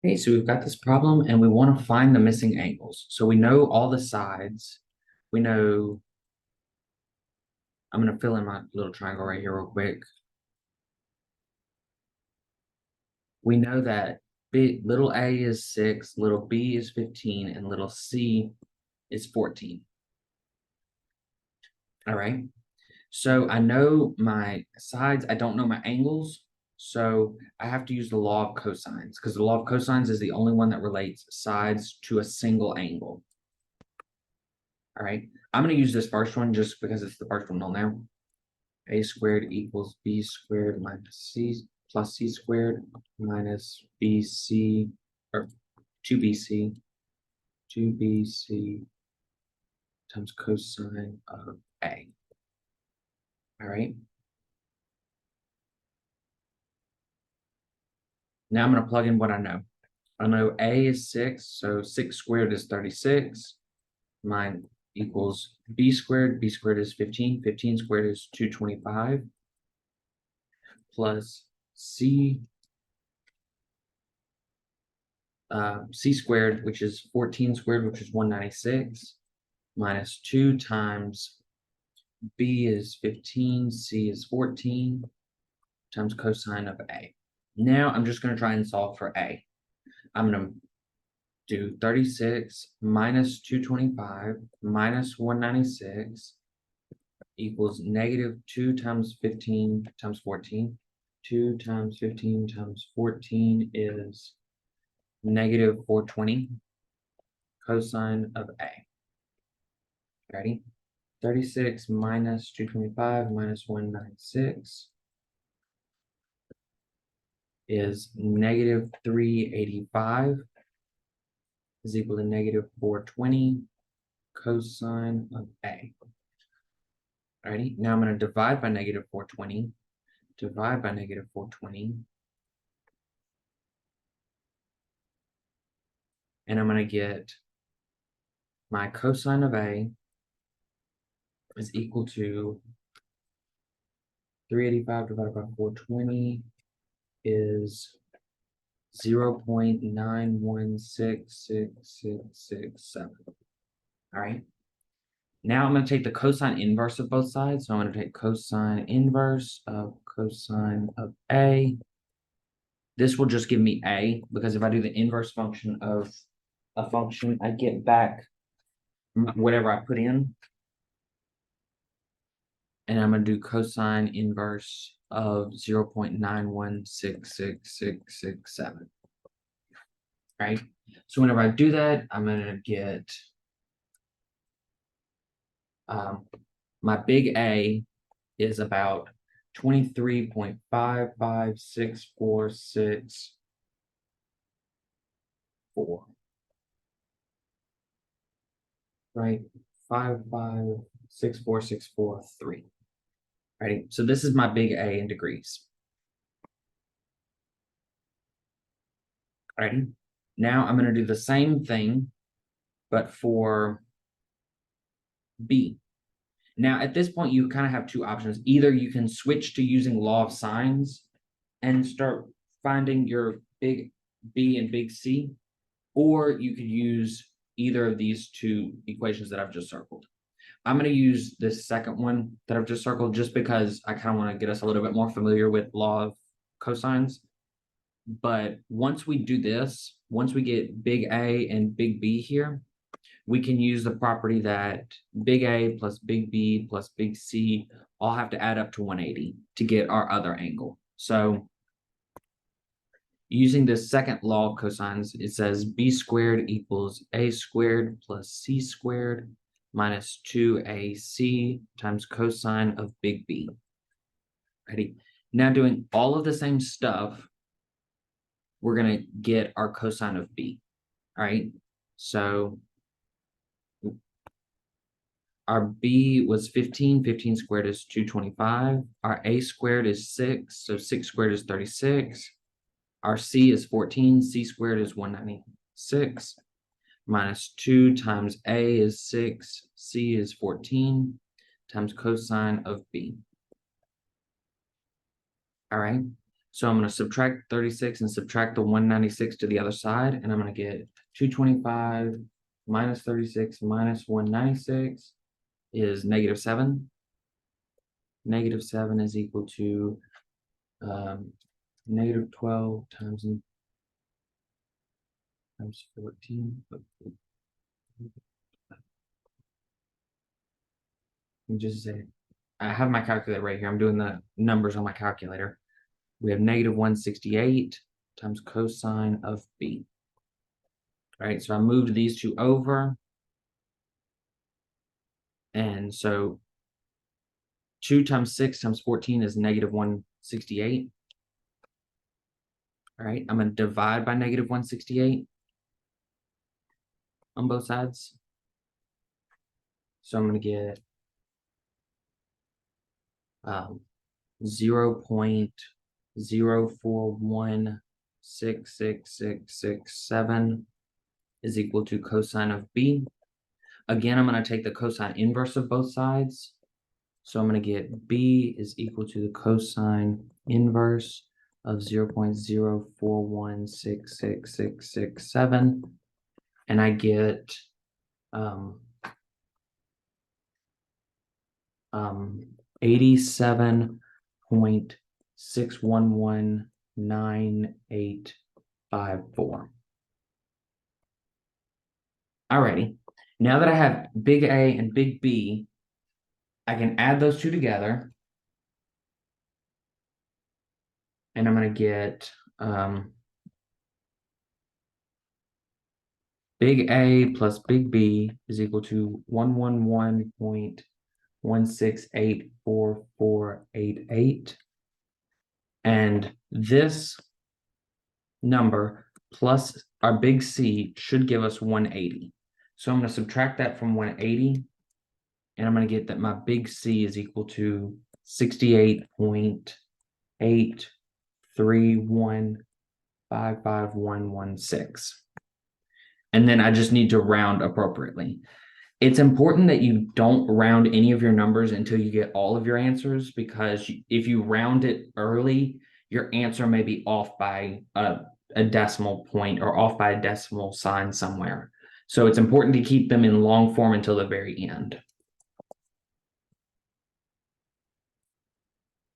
Okay, so we've got this problem and we want to find the missing angles. So we know all the sides. We know, I'm going to fill in my little triangle right here real quick. We know that little a is 6, little b is 15, and little c is 14. All right. So I know my sides, I don't know my angles. So I have to use the law of cosines because the law of cosines is the only one that relates sides to a single angle. All right. I'm going to use this first one just because it's the first one on there. A squared equals b squared minus c plus c squared minus bc or 2bc times cosine of a. All right. Now I'm going to plug in what I know. I know a is 6, so 6 squared is 36. Mine equals b squared is 15. 15 squared is 225 plus c c squared, which is 14 squared, which is 196, minus 2 times b is 15, c is 14, times cosine of a. Now I'm just going to try and solve for a. I'm going to do 36 minus 225 minus 196 equals negative 2 times 15 times 14. 2 times 15 times 14 is negative 420 cosine of a. Ready? 36 minus 225 minus 196 is negative 385 is equal to negative 420 cosine of a. Alrighty, now I'm going to divide by negative 420, divide by negative 420, and I'm going to get my cosine of a is equal to 385 divided by 420 is 0.916667. All right. Now I'm going to take the cosine inverse of both sides. So I'm going to take cosine inverse of cosine of a. This will just give me a, because if I do the inverse function of a function, I get back whatever I put in. And I'm going to do cosine inverse of 0.916667. Right? So whenever I do that, I'm going to get my big A is about 23.55646 right? 5564643. Right? So this is my big A in degrees. Alrighty. Now I'm going to do the same thing, but for B. Now, at this point, you kind of have two options. Either you can switch to using law of sines and start finding your big B and big C, or you could use either of these two equations that I've just circled. I'm going to use this second one that I've just circled just because I kind of want to get us a little bit more familiar with law of cosines. But once we do this, once we get big A and big B here, we can use the property that big A plus big B plus big C all have to add up to 180 to get our other angle. So using this second law of cosines, it says b squared equals a squared plus c squared minus 2ac times cosine of big B. Ready? Now doing all of the same stuff, we're going to get our cosine of B. All right. So our B was 15. 15 squared is 225. Our A squared is 6. So 6 squared is 36. Our C is 14. C squared is 196. Minus 2 times A is 6. C is 14 times cosine of B. All right. So I'm going to subtract 36 and subtract the 196 to the other side, and I'm going to get 225 minus 36 minus 196 is -7. -7 is equal to -12 times 14. Just say, I have my calculator right here. I'm doing the numbers on my calculator. We have -168 times cosine of B. All right, so I moved these two over. And so 2 times 6 times 14 is -168. All right, I'm going to divide by -168 on both sides. So I'm going to get 0.04166667 is equal to cosine of B. Again, I'm going to take the cosine inverse of both sides. So I'm going to get B is equal to the cosine inverse of 0.04166667. And I get 87.6119854. Alrighty. Now that I have big A and big B, I can add those two together. And I'm going to get big A plus big B is equal to 111.16844488. And this number plus our big C should give us 180. So I'm going to subtract that from 180. And I'm going to get that my big C is equal to 68.83155116. And then I just need to round appropriately. It's important that you don't round any of your numbers until you get all of your answers, because if you round it early, your answer may be off by a decimal point or off by a decimal sign somewhere. So it's important to keep them in long form until the very end.